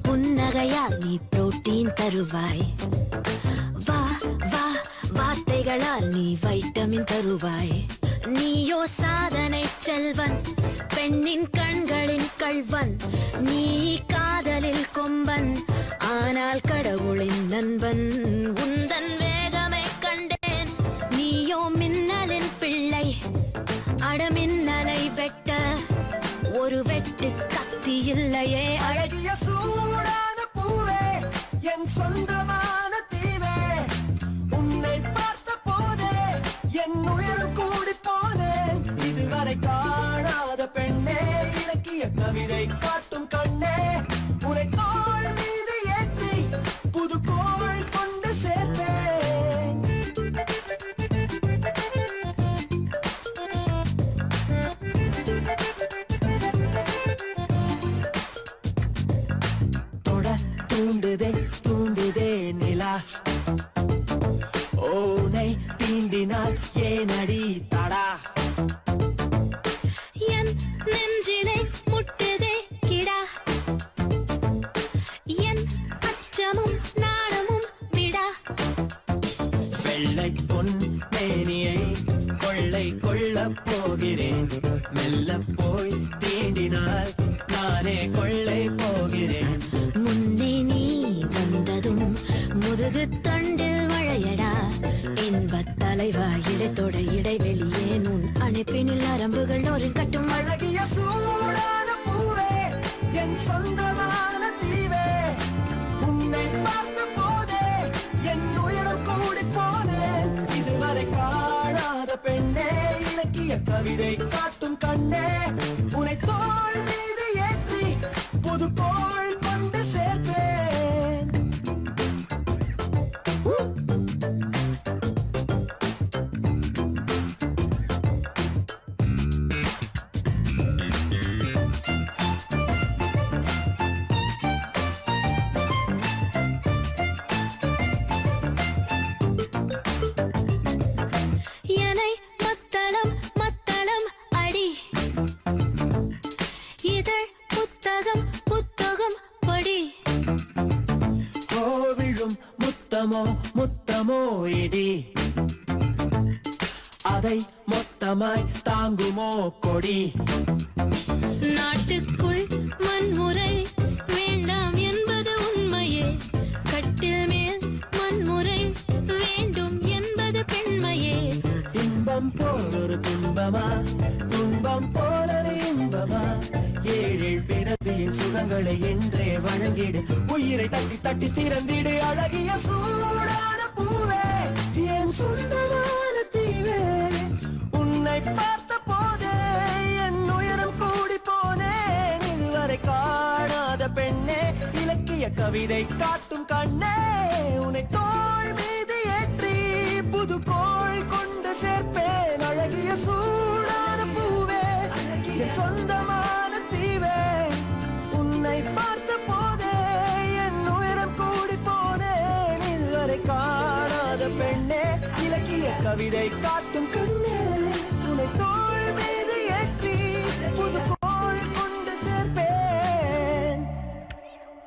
புன்னகையால் நீ புரோட்டீன் தருவாய். வா வா வார்த்தைகளால் நீ வைட்டமின் தருவாய். நீயோ சாதனை செல்வன், பெண்ணின் கண்களின் கள்வன். நீ காதலில் கொம்பன், ஆனால் கடவுளின் நண்பன். உந்தன் வேகமை கண்டேன், நீயோ மின்னலின் பிள்ளை. அடமின்னலை வெட்ட ஒரு வெட்டு கத்தி இல்லையே. அழகிய சூடான பூவே, என் சொந்தமான தீவே. உன்னை பார்த்த போதே என் உயிரும் கூடி போனேன். இதுவரை காணாத பெண்ணே, இலக்கிய கவிதை காட்டும் கண்ணே. உன்னை தோள் மீது ஏற்றி புது கோள் கொண்டு சேர்ப்பேன். தூண்டுதே தூண்டுதே நிலா, ஓனை தீண்டினால் ஏனடி தடா. என் நெஞ்சிலே முட்டுதே கிடா, என் அச்சமும் நாணமும் விடா. வெள்ளை பொன் மேனியை கொள்ளை கொள்ளப் போகிறேன். மெல்ல போய் தீண்டினால் நானே கொள்ளை போகிறேன். முன்னே நீ வந்ததும் முதுகு தண்டில் மழையடா. இன்பத் தலைவா இடத்தோட இடைவெளியே உன் அணைப்பினில் நரம்புகள் நோரின் கட்டும். அழகிய சூடான பூவே, என் சொந்தமான தீவே. உன்னை பார்த்த போதே என் உயிரும் கூடி போனேன். இதுவரை காணாத பெண்ணே, இலக்கிய கவிதை காட்டும் கண்ணே. உன்னை தோள் மீது ஏற்றி புது கோள் கொண்டு சேர்ப்பேன். என்னை மத்தளம் மத்தளம் அடி, இதழ் புத்தகம் புத்தகம் படி. கோவிழும் முத்தமோ முத்தமோ இடி, அதை மொத்தமாய் தாங்குமோ கொடி. நாட்டுக்குள் வன்முறை வேண்டாம் என்பது உண்மையே. கட்டில் மேல் வன்முறை வேண்டும் என்பது பெண்மையே. இன்பம் போல் ஒரு துன்பமா, துன்பம் போல் ஒரு இன்பமா. ஏழேழ் பிறவியின் சுகங்களை என்றே வழங்கிடு. உயிரை தட்டி தட்டி திறந்திடு. அழகிய சூடான பூவே, என் சொந்தமான தீவே. உன்னை பார்த்த போதே என் உயிரும் கூடி போனேன். இதுவரை காணாத பெண்ணே, இலக்கிய கவிதை காட்டும் கண்ணே. உன்னை தோள் மீது ஏற்றி புது கோள் கொண்டு சேர்ப்பேன். அழகிய சூடான பூவே, என் சொந்தமான தீவே. உன்னை பார்த்த போதே என் உயிரம் கூடி போனேன். இதுவரை காணாத பெண்ணே, இலக்கிய கவிதை காட்டும்